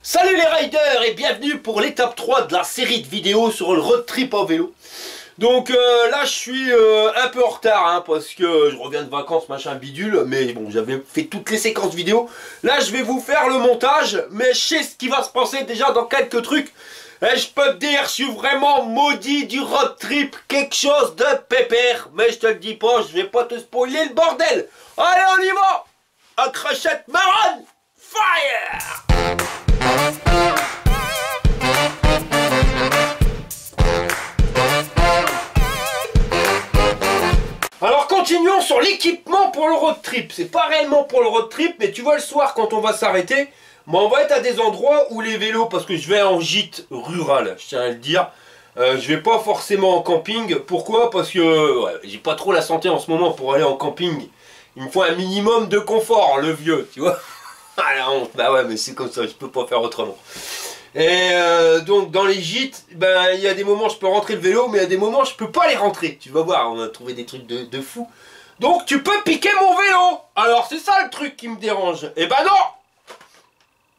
Salut les riders et bienvenue pour l'étape 3 de la série de vidéos sur le road trip en vélo. Donc là je suis un peu en retard hein, parce que je reviens de vacances machin bidule. Mais bon, j'avais fait toutes les séquences vidéo. Là je vais vous faire le montage, mais je sais ce qui va se passer déjà dans quelques trucs. Et je peux te dire, je suis vraiment maudit du road trip, quelque chose de pépère. Mais je te le dis pas, je vais pas te spoiler le bordel. Allez on y va. Accrochette marron, fire. Alors continuons sur l'équipement pour le road trip. C'est pas réellement pour le road trip, mais tu vois le soir quand on va s'arrêter, moi on va être à des endroits où les vélos, parce que je vais en gîte rural, je tiens à le dire. Je vais pas forcément en camping. Pourquoi? Parce que ouais, j'ai pas trop la santé en ce moment pour aller en camping. Il me faut un minimum de confort, le vieux, tu vois. Ah la honte, bah ouais, mais c'est comme ça, je peux pas faire autrement. Et donc dans les gîtes, ben il y a des moments je peux rentrer le vélo, mais il y a des moments je peux pas les rentrer. Tu vas voir, on a trouvé des trucs de fou. Donc tu peux piquer mon vélo. Alors c'est ça le truc qui me dérange. Et ben non.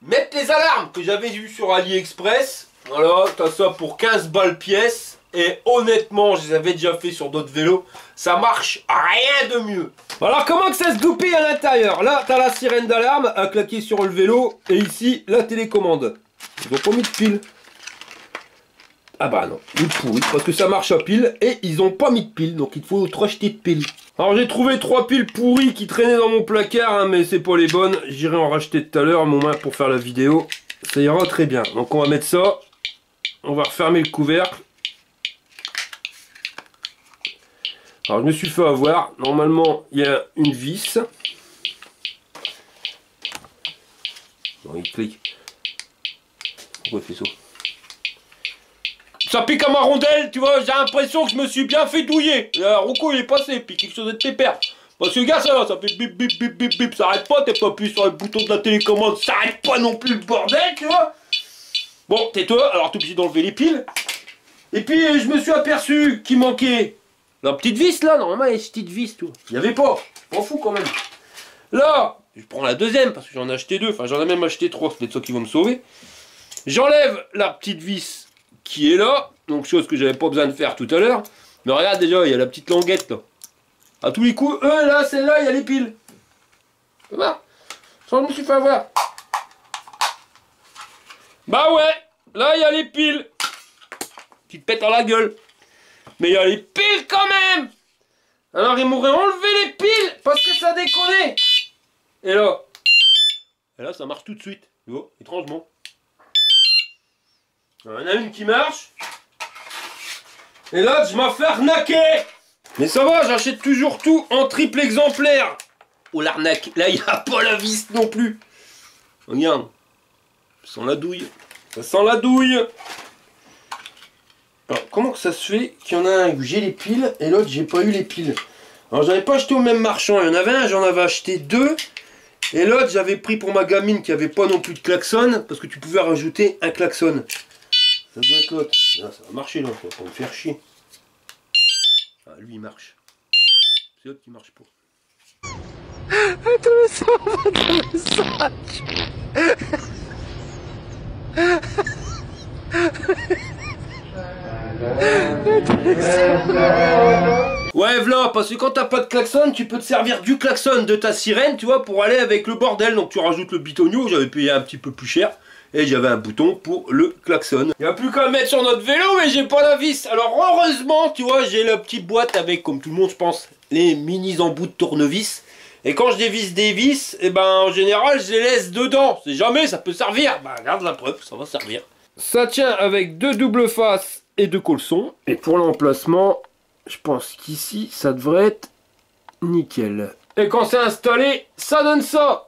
Mettre les alarmes que j'avais vues sur AliExpress. Voilà, t'as ça pour 15 balles pièce. Et honnêtement, je les avais déjà fait sur d'autres vélos. Ça marche rien de mieux. Alors comment que ça se goupille à l'intérieur? Là, t'as la sirène d'alarme à claquer sur le vélo. Et ici, la télécommande. Ils ont pas mis de pile. Ah bah non, il est pourri. Parce que ça marche à pile. Et ils ont pas mis de pile. Donc il faut 3 jetés de piles. Alors j'ai trouvé 3 piles pourries qui traînaient dans mon placard. Hein, mais c'est pas les bonnes. J'irai en racheter tout à l'heure. Mon main pour faire la vidéo. Ça ira très bien. Donc on va mettre ça. On va refermer le couvercle. Alors je me suis fait avoir, normalement il y a une vis. Non, il clique. Pourquoi il fait ça? Ça pique à ma rondelle, tu vois, j'ai l'impression que je me suis bien fait douiller. Rocco il est passé, puis quelque chose de pépère. Parce que gars ça fait bip bip bip bip bip, ça arrête pas, t'es pas appuyé sur le bouton de la télécommande, ça arrête pas non plus le bordel, tu vois. Bon, tais-toi, alors t'es obligé d'enlever les piles. Et puis je me suis aperçu qu'il manquait la petite vis là, normalement il y a une petite vis, tu vois. Il n'y avait pas, je m'en fous quand même. Là, je prends la deuxième parce que j'en ai acheté 2, enfin j'en ai même acheté 3, c'est peut-être ça qui va me sauver. J'enlève la petite vis qui est là, donc chose que j'avais pas besoin de faire tout à l'heure. Mais regarde déjà, il y a la petite languette là. À tous les coups, là, celle-là, il y a les piles. Tu vois? Ça je me suis fait avoir. Bah ouais, là il y a les piles. Qui te pètent dans la gueule. Mais il y a les piles quand même. Alors ils m'auraient enlevé les piles parce que ça déconnait. Et là ça marche tout de suite. Tu vois, étrangement. Alors, il y en a une qui marche. Et l'autre je m'en fais arnaquer. Mais ça va, j'achète toujours tout en triple exemplaire. Oh l'arnaque, là il n'y a pas la vis non plus. Regarde. Ça sent la douille. Ça sent la douille. Alors, comment que ça se fait qu'il y en a un où j'ai les piles et l'autre j'ai pas eu les piles? Alors j'avais pas acheté au même marchand, il y en avait un, j'en avais acheté 2 et l'autre j'avais pris pour ma gamine qui avait pas non plus de klaxon parce que tu pouvais rajouter un klaxon. Ça doit être l'autre. Là ça va marcher là, ça va pas me faire chier. Ah lui il marche. C'est l'autre qui marche pas. Tout le sang dans le sac. Ouais voilà, parce que quand t'as pas de klaxon, tu peux te servir du klaxon de ta sirène, tu vois, pour aller avec le bordel. Donc tu rajoutes le bitonio, j'avais payé un petit peu plus cher. Et j'avais un bouton pour le klaxon. Il n'y a plus qu'à le mettre sur notre vélo, mais j'ai pas la vis. Alors heureusement, tu vois, j'ai la petite boîte avec, comme tout le monde je pense, les mini embouts de tournevis. Et quand je dévisse des vis, et ben en général je les laisse dedans. C'est jamais, ça peut servir. Bah regarde la preuve, ça va servir. Ça tient avec 2 doubles faces et 2 colsons. Et pour l'emplacement, je pense qu'ici ça devrait être nickel. Et quand c'est installé, ça donne ça.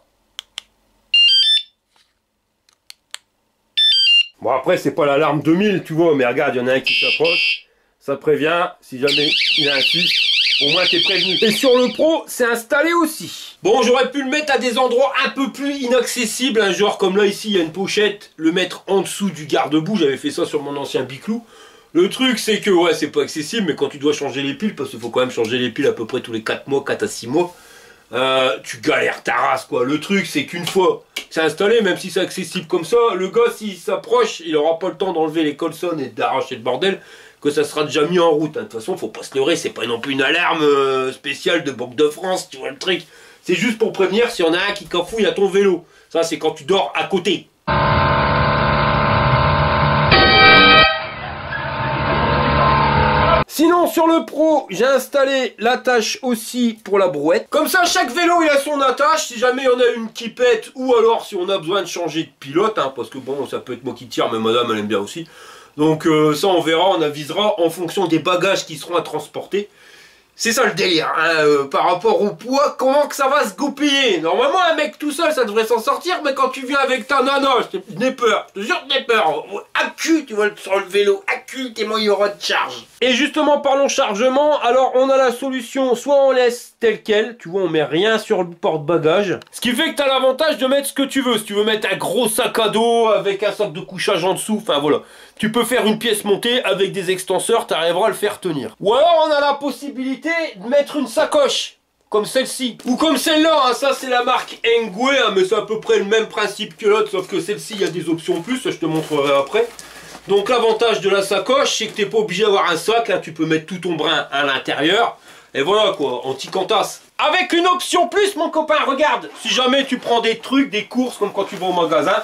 Bon après c'est pas l'alarme 2000 tu vois, mais regarde, il y en a un qui s'approche. Ça prévient, si jamais il insiste, au moins t'es prévenu. Et sur le Pro, c'est installé aussi. Bon, j'aurais pu le mettre à des endroits un peu plus inaccessibles, hein, genre comme là ici il y a une pochette, le mettre en dessous du garde-boue, j'avais fait ça sur mon ancien Biclou. Le truc c'est que ouais c'est pas accessible, mais quand tu dois changer les piles, parce qu'il faut quand même changer les piles à peu près tous les 4 mois, 4 à 6 mois, tu galères ta race quoi. Le truc c'est qu'une fois c'est installé, même si c'est accessible comme ça, le gars s'il s'approche, il aura pas le temps d'enlever les colsons et d'arracher le bordel, que ça sera déjà mis en route. De toute façon, faut pas se leurrer, c'est pas non plus une alarme spéciale de Banque de France, tu vois le truc. C'est juste pour prévenir s'il y en a un qui cafouille à ton vélo. Ça c'est quand tu dors à côté. Sinon sur le Pro, j'ai installé l'attache aussi pour la brouette. Comme ça chaque vélo il a son attache, si jamais il y en a une qui pète ou alors si on a besoin de changer de pilote, hein, parce que bon ça peut être moi qui tire mais madame elle aime bien aussi. Donc ça on verra, on avisera en fonction des bagages qui seront à transporter. C'est ça le délire, hein, par rapport au poids, comment que ça va se goupiller. Normalement un mec tout seul ça devrait s'en sortir, mais quand tu viens avec ta nana, j'ai peur, je te jure j'ai peur. Accu, tu vois sur le vélo, accu, tellement il y aura de charge. Et justement parlons chargement, alors on a la solution, soit on laisse tel quel, tu vois on met rien sur le porte-bagages. Ce qui fait que tu as l'avantage de mettre ce que tu veux. Si tu veux mettre un gros sac à dos avec un sac de couchage en dessous, enfin voilà. Tu peux faire une pièce montée avec des extenseurs, tu arriveras à le faire tenir. Ou alors on a la possibilité de mettre une sacoche, comme celle-ci. Ou comme celle-là, hein, ça c'est la marque Engwe, hein, mais c'est à peu près le même principe que l'autre, sauf que celle-ci il y a des options plus, je te montrerai après. Donc l'avantage de la sacoche, c'est que tu n'es pas obligé d'avoir un sac, là tu peux mettre tout ton brin à l'intérieur. Et voilà quoi, anti-cantasse. Avec une option plus mon copain, regarde, si jamais tu prends des trucs, des courses comme quand tu vas au magasin,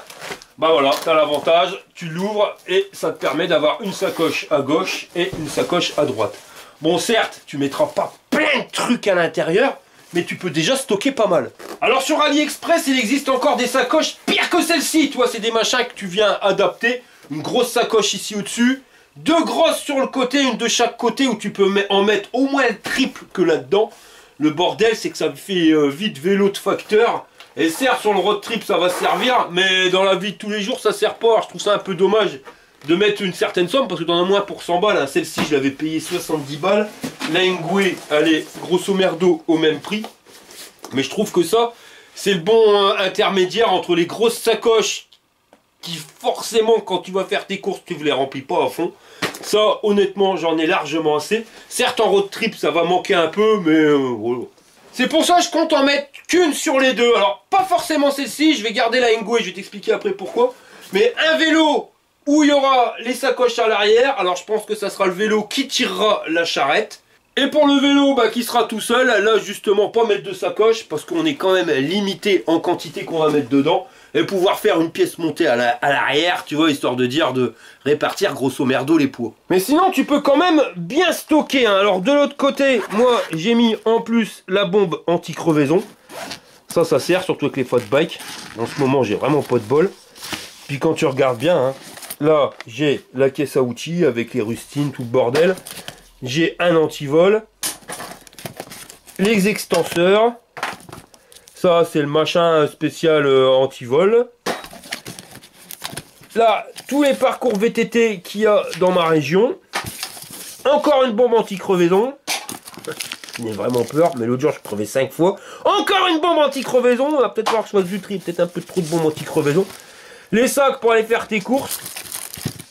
bah voilà, tu as l'avantage, tu l'ouvres et ça te permet d'avoir une sacoche à gauche et une sacoche à droite. Bon certes, tu mettras pas plein de trucs à l'intérieur, mais tu peux déjà stocker pas mal. Alors sur AliExpress, il existe encore des sacoches pires que celle-ci, tu vois, c'est des machins que tu viens adapter. Une grosse sacoche ici au-dessus, deux grosses sur le côté, une de chaque côté où tu peux en mettre au moins le triple que là-dedans. Le bordel, c'est que ça fait vite vélo de facteur. Et certes, sur le road trip, ça va servir, mais dans la vie de tous les jours, ça sert pas. Alors, je trouve ça un peu dommage de mettre une certaine somme, parce que t'en as moins pour 100 balles. Hein. Celle-ci, je l'avais payée 70 balles. La Engwe, elle est grosso merdo au même prix. Mais je trouve que ça, c'est le bon intermédiaire entre les grosses sacoches qui, forcément, quand tu vas faire tes courses, tu ne les remplis pas à fond. Ça, honnêtement, j'en ai largement assez. Certes, en road trip, ça va manquer un peu, mais voilà. C'est pour ça que je compte en mettre qu'une sur les deux. Alors, pas forcément celle-ci, je vais garder la Engwe, je vais t'expliquer après pourquoi. Mais un vélo où il y aura les sacoches à l'arrière. Alors, je pense que ça sera le vélo qui tirera la charrette. Et pour le vélo bah, qui sera tout seul, là, justement, pas mettre de sacoche, parce qu'on est quand même limité en quantité qu'on va mettre dedans. Et pouvoir faire une pièce montée à l'arrière, tu vois, histoire de dire de répartir grosso merdo les poids. Mais sinon, tu peux quand même bien stocker. Hein. Alors, de l'autre côté, moi, j'ai mis en plus la bombe anti-crevaison. Ça sert, surtout avec les fat bike. En ce moment, j'ai vraiment pas de bol. Puis quand tu regardes bien, hein, là, j'ai la caisse à outils avec les rustines, tout le bordel. J'ai un anti-vol. Les extenseurs. Ça, c'est le machin spécial anti-vol. Là, tous les parcours VTT qu'il y a dans ma région. Encore une bombe anti-crevaison. J'ai vraiment peur, mais l'autre jour, je crevais 5 fois. Encore une bombe anti-crevaison. On va peut-être voir que je fasse du tri, peut-être un peu trop de bombe anti-crevaison. Les sacs pour aller faire tes courses.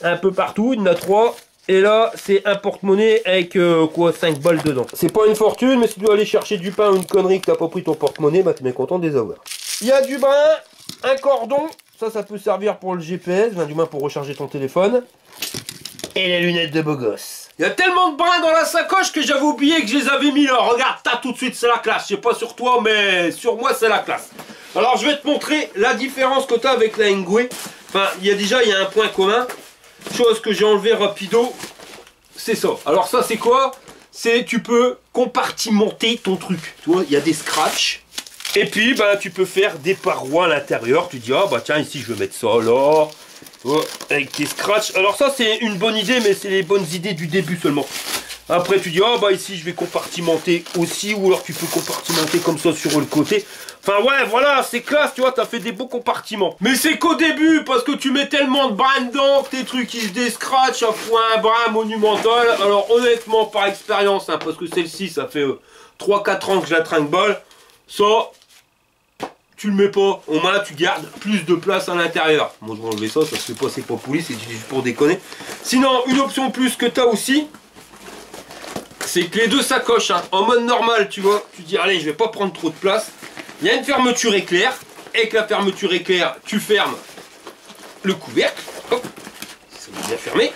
Un peu partout, il y en a 3. Et là, c'est un porte-monnaie avec quoi, 5 balles dedans. C'est pas une fortune, mais si tu dois aller chercher du pain ou une connerie que t'as pas pris ton porte-monnaie, bah t'es bien content de les avoir. Il y a du brin, un cordon, ça peut servir pour le GPS, du moins pour recharger ton téléphone. Et les lunettes de beau gosse. Il y a tellement de brins dans la sacoche que j'avais oublié que je les avais mis là. Regarde, t'as tout de suite, c'est la classe. Je sais pas sur toi, mais sur moi, c'est la classe. Alors, je vais te montrer la différence que t'as avec la Engwe. Enfin, il y a un point commun. Chose que j'ai enlevé rapido, c'est ça. Alors ça c'est quoi? C'est tu peux compartimenter ton truc. Tu vois, il y a des scratchs. Et puis bah, tu peux faire des parois à l'intérieur. Tu dis ah bah tiens ici je vais mettre ça là. Avec tes scratchs. Alors ça c'est une bonne idée, mais c'est les bonnes idées du début seulement. Après tu dis ah bah ici je vais compartimenter aussi. Ou alors tu peux compartimenter comme ça sur le côté. Enfin ouais voilà c'est classe, tu vois, t'as fait des beaux compartiments. Mais c'est qu'au début, parce que tu mets tellement de brins dedans que tes trucs ils se déscratchent, à fois un brin monumental. Alors honnêtement par expérience, hein, parce que celle-ci ça fait 3-4 ans que je la trinque-balle. Ça, tu le mets pas, au moins tu gardes plus de place à l'intérieur. Moi je vais enlever ça, ça se fait pas, c'est pas poli, c'est juste pour déconner. Sinon une option plus que t'as aussi, c'est que les deux sacoches, hein, en mode normal, tu vois, tu dis allez, je vais pas prendre trop de place. Il y a une fermeture éclair. Avec la fermeture éclair, tu fermes le couvercle. Hop, c'est bien fermé.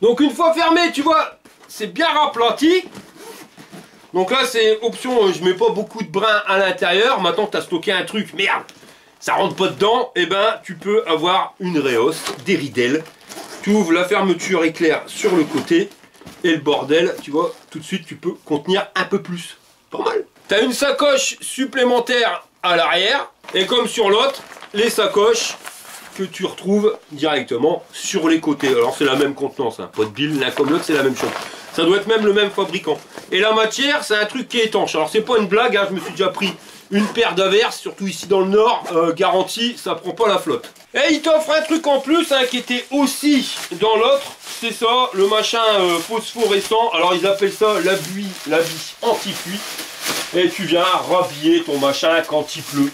Donc une fois fermé, tu vois, c'est bien raplati. Donc là, c'est option, je mets pas beaucoup de brin à l'intérieur. Maintenant que tu as stocké un truc, merde, ça rentre pas dedans, et ben tu peux avoir une réhausse, des ridelles. Tu ouvres la fermeture éclair sur le côté, et le bordel, tu vois, tout de suite, tu peux contenir un peu plus. Pas mal. Tu as une sacoche supplémentaire à l'arrière, et comme sur l'autre, les sacoches que tu retrouves directement sur les côtés. Alors c'est la même contenance, hein. Pas de bile, l'un comme l'autre, c'est la même chose. Ça doit être même le même fabricant. Et la matière, c'est un truc qui est étanche. Alors c'est pas une blague, hein. Je me suis déjà pris une paire d'averses, surtout ici dans le nord, garantie, ça prend pas la flotte. Et il t'offre un truc en plus, hein, qui était aussi dans l'autre, c'est ça, le machin phosphorescent. Alors ils appellent ça l'habit anti-pluie. Et tu viens rhabiller ton machin quand il pleut.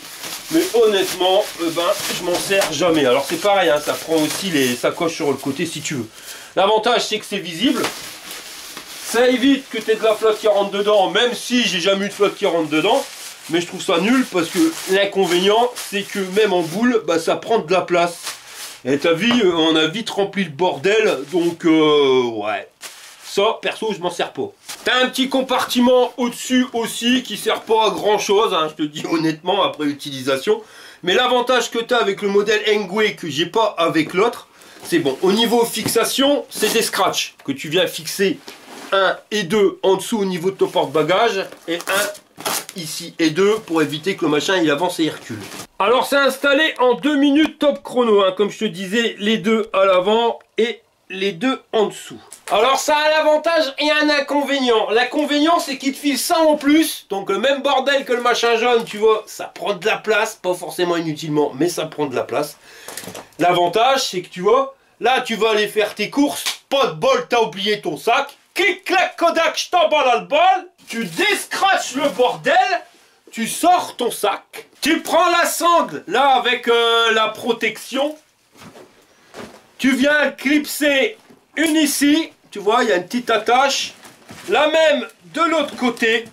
Mais honnêtement, je m'en sers jamais. Alors c'est pareil, hein, ça prend aussi les sacoches sur le côté si tu veux. L'avantage, c'est que c'est visible. Ça évite que tu aies de la flotte qui rentre dedans, même si j'ai jamais eu de flotte qui rentre dedans. Mais je trouve ça nul parce que l'inconvénient, c'est que même en boule, ça prend de la place. Et t'as vu, on a vite rempli le bordel, donc ouais. Ça, perso, je m'en sers pas. T'as un petit compartiment au-dessus aussi qui sert pas à grand chose, hein, je te dis honnêtement après utilisation. Mais l'avantage que t'as avec le modèle Engwe que j'ai pas avec l'autre, c'est bon. Au niveau fixation, c'est des scratchs que tu viens fixer 1 et 2 en dessous au niveau de ton porte-bagages et 1 ici et 2 pour éviter que le machin il avance et il recule. Alors c'est installé en 2 minutes top chrono, hein, comme je te disais, les deux à l'avant et les deux en dessous. Alors ça a l'avantage et un inconvénient. L'inconvénient c'est qu'il te file ça en plus. Donc le même bordel que le machin jaune, tu vois, ça prend de la place. Pas forcément inutilement, mais ça prend de la place. L'avantage c'est que tu vois, là tu vas aller faire tes courses. Pas de bol, t'as oublié ton sac. Clic, clac, Kodak, je t'emballe le bol. Tu descratches le bordel. Tu sors ton sac. Tu prends la sangle, là avec la protection. Tu viens clipser une ici. Tu vois, il y a une petite attache. La même de l'autre côté.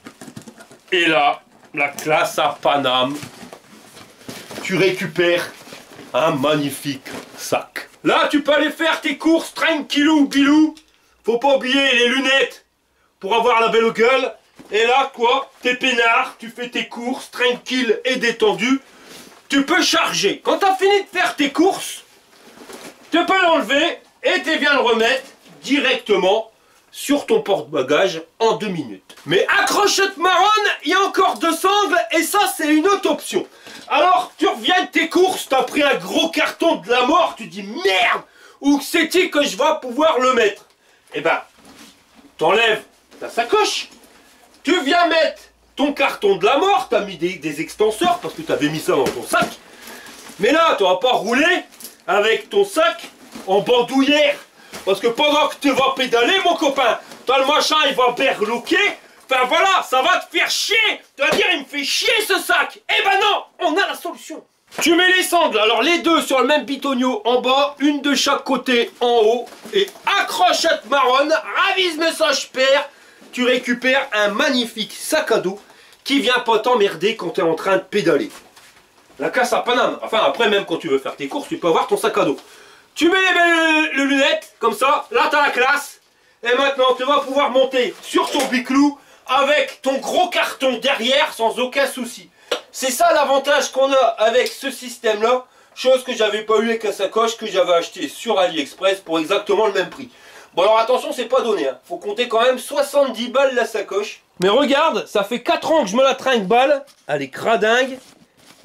Et là, la classe à Paname. Tu récupères un magnifique sac. Là, tu peux aller faire tes courses tranquillou bilou. Faut pas oublier les lunettes pour avoir la belle gueule. Et là, quoi, t'es peinard, tu fais tes courses tranquille et détendu. Tu peux charger. Quand t'as fini de faire tes courses, tu peux l'enlever et tu viens le remettre directement sur ton porte-bagages en 2 minutes. Mais accrochette marronne, il y a encore 2 sangles et ça c'est une autre option. Alors tu reviens de tes courses, t'as pris un gros carton de la mort, tu dis merde, où c'est-il que je vais pouvoir le mettre? Eh ben, t'enlèves ta sacoche, tu viens mettre ton carton de la mort, t'as mis des extenseurs parce que t'avais mis ça dans ton sac. Mais là, tu vas pas rouler avec ton sac en bandoulière. Parce que pendant que tu vas pédaler, mon copain, t'as le machin, il va berloquer. Enfin voilà, ça va te faire chier. Tu vas dire, il me fait chier ce sac. Eh ben non, on a la solution. Tu mets les sangles, alors les deux sur le même pitonio en bas, une de chaque côté en haut. Et accrochette marronne, ravise message père. Tu récupères un magnifique sac à dos qui vient pas t'emmerder quand tu es en train de pédaler. La casse à Paname. Enfin, après, même quand tu veux faire tes courses, tu peux avoir ton sac à dos. Tu mets les belles lunettes, comme ça. Là, tu as la classe. Et maintenant, tu vas pouvoir monter sur ton biclou avec ton gros carton derrière sans aucun souci. C'est ça l'avantage qu'on a avec ce système-là. Chose que j'avais pas eu avec la sacoche que j'avais acheté sur AliExpress pour exactement le même prix. Bon, alors attention, c'est pas donné. Hein. Faut compter quand même 70 balles la sacoche. Mais regarde, ça fait 4 ans que je me la trinque-balle. Elle est cradingue.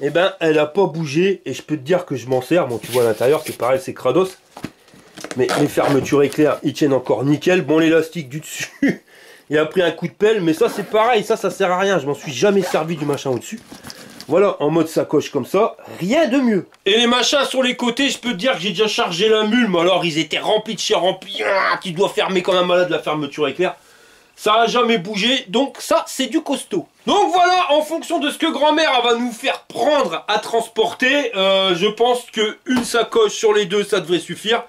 Eh ben, elle a pas bougé et je peux te dire que je m'en sers. Bon, tu vois à l'intérieur, c'est pareil, c'est crados. Mais les fermetures éclair, ils tiennent encore nickel. Bon, l'élastique du dessus, il a pris un coup de pelle. Mais ça, c'est pareil, ça sert à rien. Je m'en suis jamais servi du machin au-dessus. Voilà, en mode sacoche comme ça, rien de mieux. Et les machins sur les côtés, je peux te dire que j'ai déjà chargé la mule. Mais alors, ils étaient remplis de chez remplis. Tu dois fermer comme un malade la fermeture éclair. Ça n'a jamais bougé, donc ça c'est du costaud. Donc voilà, en fonction de ce que grand-mère va nous faire prendre à transporter, je pense qu'une sacoche sur les deux ça devrait suffire.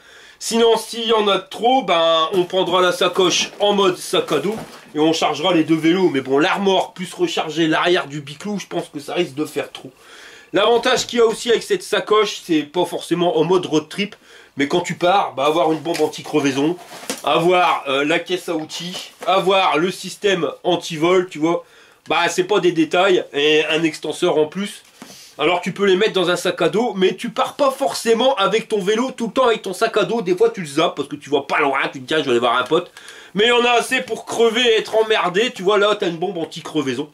Sinon, s'il y en a trop, ben, on prendra la sacoche en mode sac à dos et on chargera les deux vélos. Mais bon, l'armor plus recharger l'arrière du biclou, je pense que ça risque de faire trop. L'avantage qu'il y a aussi avec cette sacoche, c'est pas forcément en mode road trip, mais quand tu pars, bah, avoir une bombe anti-crevaison, avoir la caisse à outils, avoir le système anti-vol, tu vois, bah c'est pas des détails, et un extenseur en plus. Alors tu peux les mettre dans un sac à dos, mais tu pars pas forcément avec ton vélo tout le temps avec ton sac à dos. Des fois tu le zappes parce que tu vois pas loin, tu te dis tiens je vais aller voir un pote. Mais il y en a assez pour crever et être emmerdé, tu vois là tu as une bombe anti-crevaison.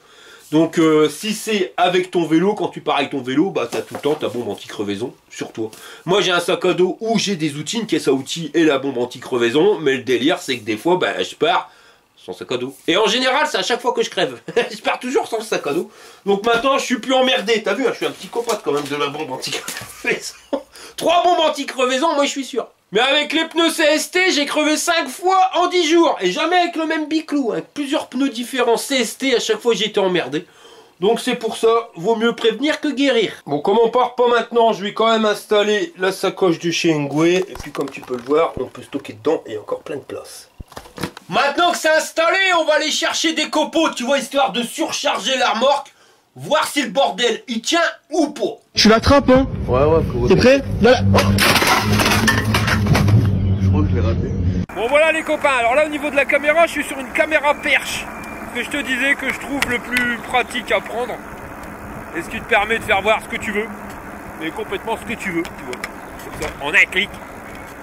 Donc si c'est avec ton vélo, quand tu pars avec ton vélo, bah tu as tout le temps ta bombe anti-crevaison sur toi. Moi j'ai un sac à dos où j'ai des outils, une caisse à outils et la bombe anti-crevaison, mais le délire c'est que des fois bah, je pars sans sac à dos. Et en général, c'est à chaque fois que je crève. Je pars toujours sans sac à dos. Donc maintenant, je suis plus emmerdé. T'as vu, je suis un petit copote quand même de la bombe anti-crevaison. 3 bombes anti-crevaison, moi je suis sûr. Mais avec les pneus CST, j'ai crevé 5 fois en 10 jours. Et jamais avec le même biclou. Avec plusieurs pneus différents CST, à chaque fois j'ai été emmerdé. Donc c'est pour ça, vaut mieux prévenir que guérir. Bon, comme on part pas maintenant, je vais quand même installer la sacoche de chez Engwe. Et puis comme tu peux le voir, on peut stocker dedans et encore plein de place. Maintenant que c'est installé, on va aller chercher des copeaux, tu vois, histoire de surcharger la remorque, voir si le bordel il tient ou pas. Tu l'attrapes, hein? Ouais, T'es prêt? Là. Je crois que je l'ai raté. Bon voilà les copains, alors là au niveau de la caméra, je suis sur une caméra perche. Ce que je te disais que je trouve le plus pratique à prendre. Et ce qui te permet de faire voir ce que tu veux. Mais complètement ce que tu veux, tu vois. Comme ça, en un clic.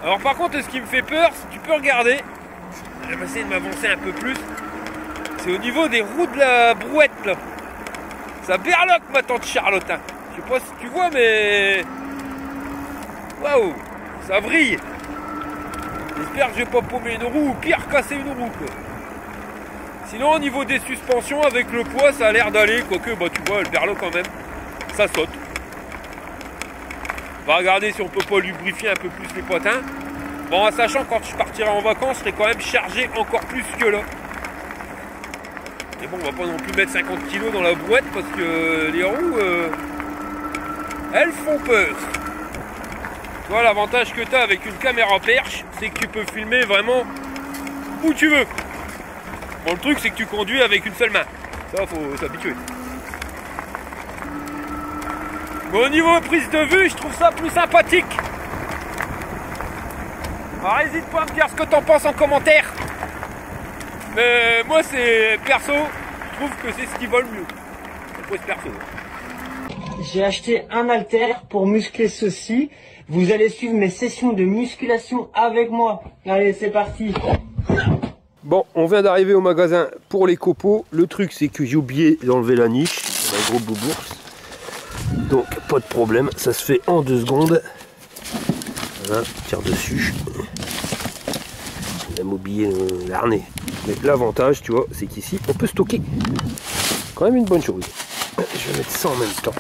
Alors par contre, ce qui me fait peur, si tu peux regarder, je vais essayer de m'avancer un peu plus. C'est au niveau des roues de la brouette là. Ça berloque ma tante Charlotte. Hein. Je sais pas si tu vois mais... Waouh, ça vrille. J'espère que je vais pas paumer une roue ou pire casser une roue quoi. Sinon au niveau des suspensions avec le poids ça a l'air d'aller. Quoique bah tu vois elle berloque quand même. Ça saute. On va regarder si on peut pas lubrifier un peu plus les potins. Bon, en sachant quand je partirai en vacances, je serai quand même chargé encore plus que là. Mais bon, on va pas non plus mettre 50 kg dans la brouette parce que les roues, elles font peur. Tu vois, l'avantage que tu as avec une caméra perche, c'est que tu peux filmer vraiment où tu veux. Bon, le truc, c'est que tu conduis avec une seule main. Ça, faut s'habituer. Bon, au niveau prise de vue, je trouve ça plus sympathique. Alors n'hésite pas à me dire ce que t'en penses en commentaire. Mais moi c'est perso, je trouve que c'est ce qui va le mieux. C'est perso. J'ai acheté un halter pour muscler ceci. Vous allez suivre mes sessions de musculation avec moi. Allez, c'est parti. Bon, on vient d'arriver au magasin pour les copeaux. Le truc c'est que j'ai oublié d'enlever la niche. On a un gros bourse. Donc pas de problème, ça se fait en 2 secondes. Voilà, tire dessus. On a oublié l'arnais. Mais l'avantage, tu vois, c'est qu'ici, on peut stocker. Quand même une bonne chose. Je vais mettre ça en même temps.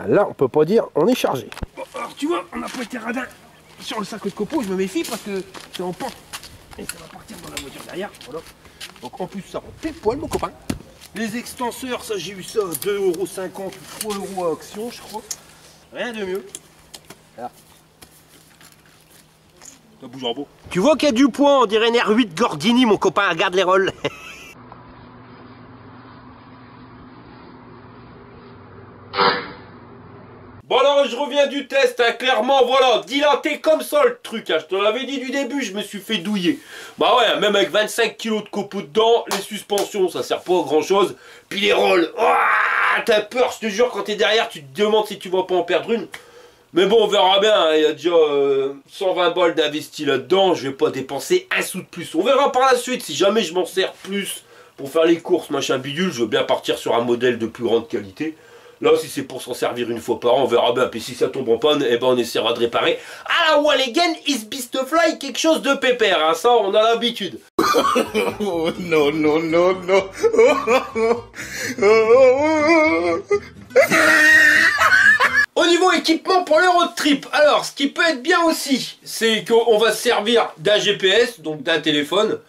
Là, on peut pas dire, on est chargé. Bon, alors tu vois, on n'a pas été radin sur le sac de copeaux. Je me méfie parce que c'est en pente. Et ça va partir dans la voiture derrière. Voilà. Donc en plus, ça rend pile poil, mon copain. Les extenseurs, ça j'ai eu ça à 2,50 € ou 3 € à Action, je crois. Rien de mieux. Là. Ça bouge en beau. Tu vois qu'il y a du poids, on dirait une R8 Gordini, mon copain, regarde les rolls. Bon alors je reviens du test, hein, clairement voilà, dilaté comme ça le truc, hein. Je te l'avais dit du début, je me suis fait douiller. Bah ouais, même avec 25 kg de copeaux dedans, les suspensions ça sert pas à grand chose. Puis les rolls, oh, t'as peur, je te jure, quand t'es derrière tu te demandes si tu vas pas en perdre une. Mais bon on verra bien, hein. Il y a déjà 120 balles d'investi là-dedans, je vais pas dépenser un sou de plus. On verra par la suite si jamais je m'en sers plus pour faire les courses, machin bidule, je veux bien partir sur un modèle de plus grande qualité. Là, si c'est pour s'en servir une fois par an, on verra bien. Puis si ça tombe en panne, eh ben on essaiera de réparer. À la Walligan is Beastfly, quelque chose de pépère. Hein. Ça, on a l'habitude. Oh non, non, non, non. Au niveau équipement pour le road trip, alors, ce qui peut être bien aussi, c'est qu'on va se servir d'un GPS, donc d'un téléphone.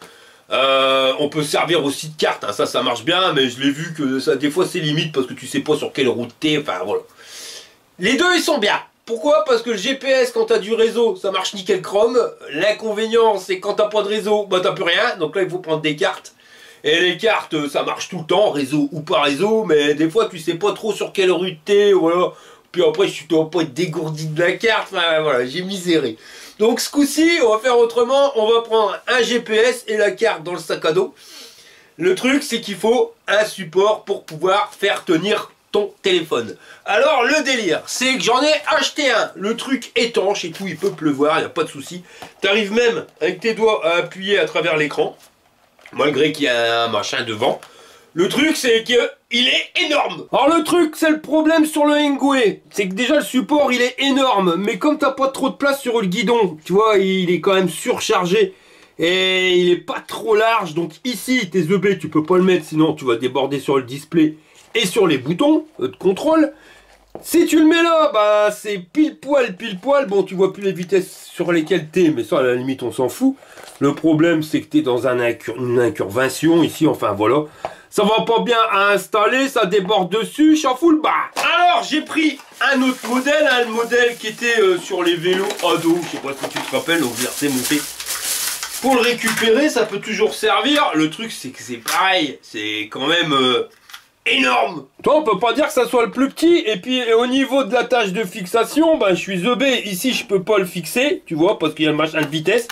On peut servir aussi de carte, hein. Ça marche bien, mais je l'ai vu que ça, des fois c'est limite parce que tu sais pas sur quelle route t'es, enfin voilà. Les deux ils sont bien. Pourquoi? Parce que le GPS, quand t'as du réseau, ça marche nickel chrome. L'inconvénient, c'est quand t'as pas de réseau, bah t'as plus rien. Donc là, il faut prendre des cartes. Et les cartes, ça marche tout le temps, réseau ou pas réseau. Mais des fois, tu sais pas trop sur quelle rue t'es, voilà. Puis après, je dois pas être dégourdi de la carte. Enfin, voilà, j'ai miséré. Donc ce coup-ci, on va faire autrement. On va prendre un GPS et la carte dans le sac à dos. Le truc, c'est qu'il faut un support pour pouvoir faire tenir ton téléphone. Alors le délire, c'est que j'en ai acheté un. Le truc étanche et tout, il peut pleuvoir, il n'y a pas de souci. Tu arrives même avec tes doigts à appuyer à travers l'écran, malgré qu'il y a un machin devant. Le truc, c'est qu'il est énorme. Alors le truc, c'est le problème sur le Hengway. C'est que déjà le support, il est énorme. Mais comme t'as pas trop de place sur le guidon, tu vois, il est quand même surchargé. Et il est pas trop large. Donc ici, tes EB, tu peux pas le mettre, sinon tu vas déborder sur le display et sur les boutons de contrôle. Si tu le mets là, bah c'est pile poil. Bon, tu vois plus les vitesses sur lesquelles t'es, mais ça à la limite on s'en fout. Le problème c'est que t'es dans une incurvation ici, enfin voilà. Ça va pas bien à installer, ça déborde dessus, j'en fous le bas. Alors j'ai pris un autre modèle, hein, le modèle qui était sur les vélos ado, je sais pas si tu te rappelles, donc je l'ai remonté. Pour le récupérer, ça peut toujours servir. Le truc c'est que c'est pareil, c'est quand même énorme. Toi, on peut pas dire que ça soit le plus petit. Et puis au niveau de la tâche de fixation, ben je suis EB. Ici, je peux pas le fixer, tu vois, parce qu'il y a le machin de vitesse.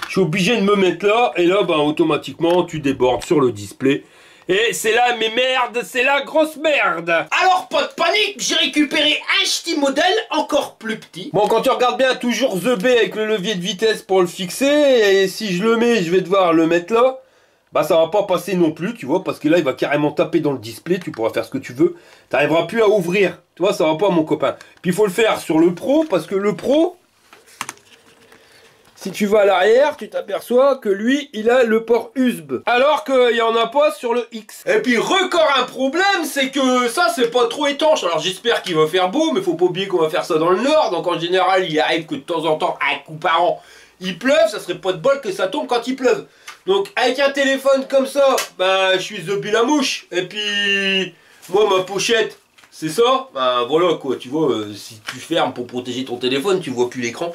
Je suis obligé de me mettre là. Et là, ben automatiquement, tu débordes sur le display. Et c'est là, mais merde, c'est la grosse merde. Alors, pas de panique, j'ai récupéré un petit modèle encore plus petit. Bon, quand tu regardes bien, toujours The B avec le levier de vitesse pour le fixer. Et si je le mets, je vais devoir le mettre là. Bah, ça va pas passer non plus, tu vois, parce que là, il va carrément taper dans le display. Tu pourras faire ce que tu veux. Tu n'arriveras plus à ouvrir. Tu vois, ça va pas, mon copain. Puis, il faut le faire sur le Pro, parce que le Pro... Si tu vas à l'arrière, tu t'aperçois que lui, il a le port USB. Alors qu'il n'y en a pas sur le X. Et puis, encore un problème, c'est que ça, c'est pas trop étanche. Alors, j'espère qu'il va faire beau, mais faut pas oublier qu'on va faire ça dans le Nord. Donc, en général, il arrive que de temps en temps, un coup par an, il pleuve. Ça serait pas de bol que ça tombe quand il pleuve. Donc, avec un téléphone comme ça, bah, je suis The la mouche. Et puis, moi, ma pochette, c'est ça. Bah, voilà, quoi. Tu vois, si tu fermes pour protéger ton téléphone, tu vois plus l'écran.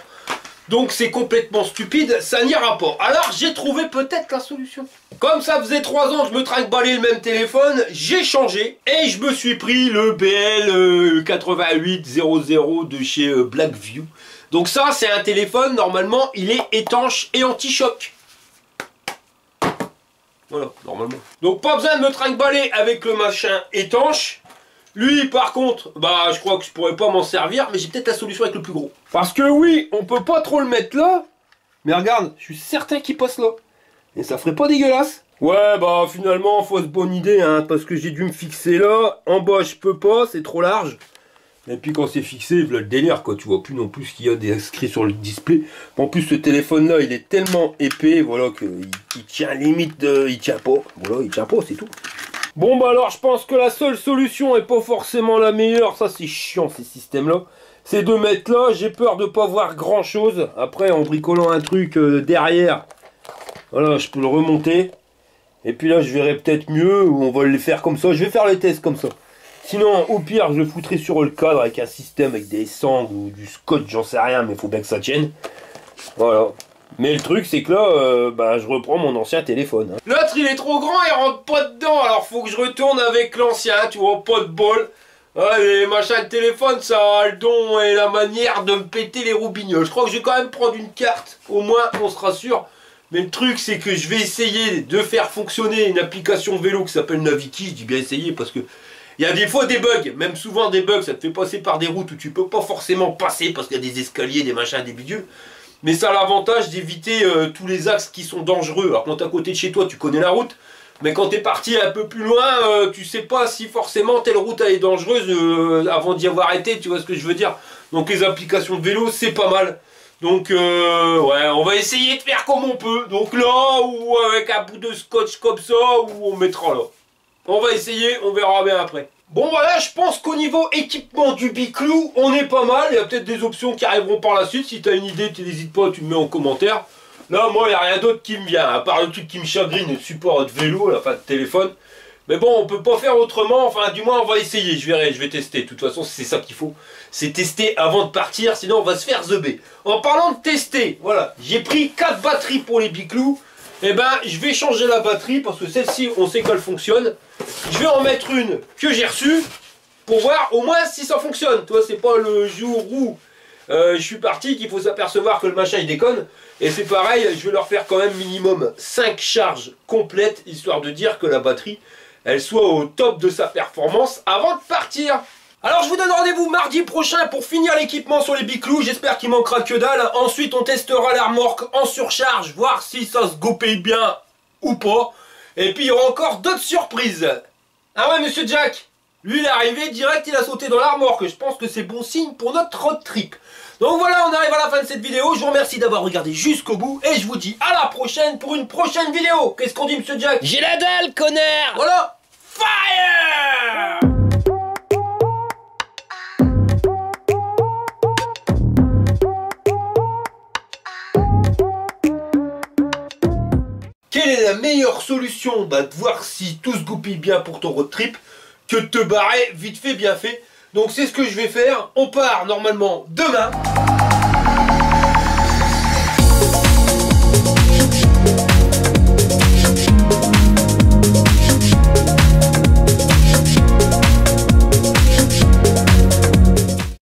Donc c'est complètement stupide, ça n'ira pas. Alors j'ai trouvé peut-être la solution. Comme ça faisait 3 ans que je me trinque-ballais le même téléphone, j'ai changé et je me suis pris le BL8800 de chez Blackview. Donc ça c'est un téléphone, normalement il est étanche et anti-choc. Voilà, normalement. Donc pas besoin de me trinque-baller avec le machin étanche. Lui, par contre, bah, je crois que je pourrais pas m'en servir, mais j'ai peut-être la solution avec le plus gros. Parce que oui, on peut pas trop le mettre là, mais regarde, je suis certain qu'il passe là. Et ça ferait pas dégueulasse. Ouais, bah, finalement, fausse bonne idée, hein, parce que j'ai dû me fixer là. En bas, je peux pas, c'est trop large. Et puis quand c'est fixé, là, le délire, quoi, tu vois plus non plus ce qu'il y a inscrit sur le display. En plus, ce téléphone-là, il est tellement épais, voilà, qu'il tient limite, il tient pas. Voilà, il tient pas, c'est tout. Bon bah alors je pense que la seule solution est pas forcément la meilleure, ça c'est chiant ces systèmes là, c'est de mettre là, j'ai peur de pas voir grand chose, après en bricolant un truc derrière, voilà je peux le remonter, et puis là je verrai peut-être mieux, ou on va le faire comme ça, je vais faire les tests comme ça, sinon au pire je le foutrai sur le cadre avec un système avec des sangles ou du scotch, j'en sais rien, mais il faut bien que ça tienne, voilà. Mais le truc c'est que là, bah, je reprends mon ancien téléphone. Hein. L'autre il est trop grand, il rentre pas dedans, alors faut que je retourne avec l'ancien, tu vois, pas de bol. Ah, les machins de téléphone, ça a le don et la manière de me péter les roubignoles. Je crois que je vais quand même prendre une carte, au moins on se rassure. Mais le truc c'est que je vais essayer de faire fonctionner une application vélo qui s'appelle Naviki, je dis bien essayer parce que... Il y a des fois des bugs, même souvent des bugs, ça te fait passer par des routes où tu peux pas forcément passer parce qu'il y a des escaliers, des machins, des bidules. Mais ça a l'avantage d'éviter tous les axes qui sont dangereux. Alors quand t'es à côté de chez toi, tu connais la route. Mais quand t'es parti un peu plus loin, tu sais pas si forcément telle route elle est dangereuse avant d'y avoir été, tu vois ce que je veux dire. Donc les applications de vélo, c'est pas mal. Donc ouais, on va essayer de faire comme on peut. Donc là, ou avec un bout de scotch comme ça, ou on mettra là. On va essayer, on verra bien après. Bon voilà, je pense qu'au niveau équipement du Biclou, on est pas mal. Il y a peut-être des options qui arriveront par la suite. Si tu as une idée, tu n'hésites pas, tu me mets en commentaire. Là, moi, il n'y a rien d'autre qui me vient. À part le truc qui me chagrine, le support de vélo, la fin de téléphone. Mais bon, on peut pas faire autrement, enfin du moins on va essayer, je verrai, je vais tester. De toute façon, c'est ça qu'il faut, c'est tester avant de partir, sinon on va se faire zeber. En parlant de tester, voilà, j'ai pris 4 batteries pour les biclous. Et ben, je vais changer la batterie parce que celle-ci, on sait qu'elle fonctionne. Je vais en mettre une que j'ai reçue pour voir au moins si ça fonctionne. Toi, c'est pas le jour où je suis parti qu'il faut s'apercevoir que le machin il déconne. Et c'est pareil, je vais leur faire quand même minimum 5 charges complètes, histoire de dire que la batterie, elle soit au top de sa performance avant de partir. Alors je vous donne rendez-vous mardi prochain pour finir l'équipement sur les biclous, j'espère qu'il manquera que dalle. Ensuite on testera la remorque en surcharge, voir si ça se goupille bien ou pas. Et puis il y aura encore d'autres surprises. Ah ouais monsieur Jack, lui il est arrivé direct, il a sauté dans la remorque, je pense que c'est bon signe pour notre road trip. Donc voilà, on arrive à la fin de cette vidéo, je vous remercie d'avoir regardé jusqu'au bout et je vous dis à la prochaine pour une prochaine vidéo. Qu'est-ce qu'on dit monsieur Jack? J'ai la dalle, connard! Voilà, fire! Quelle est la meilleure solution de voir si tout se goupille bien pour ton road trip que de te barrer vite fait bien fait? Donc c'est ce que je vais faire. On part normalement demain.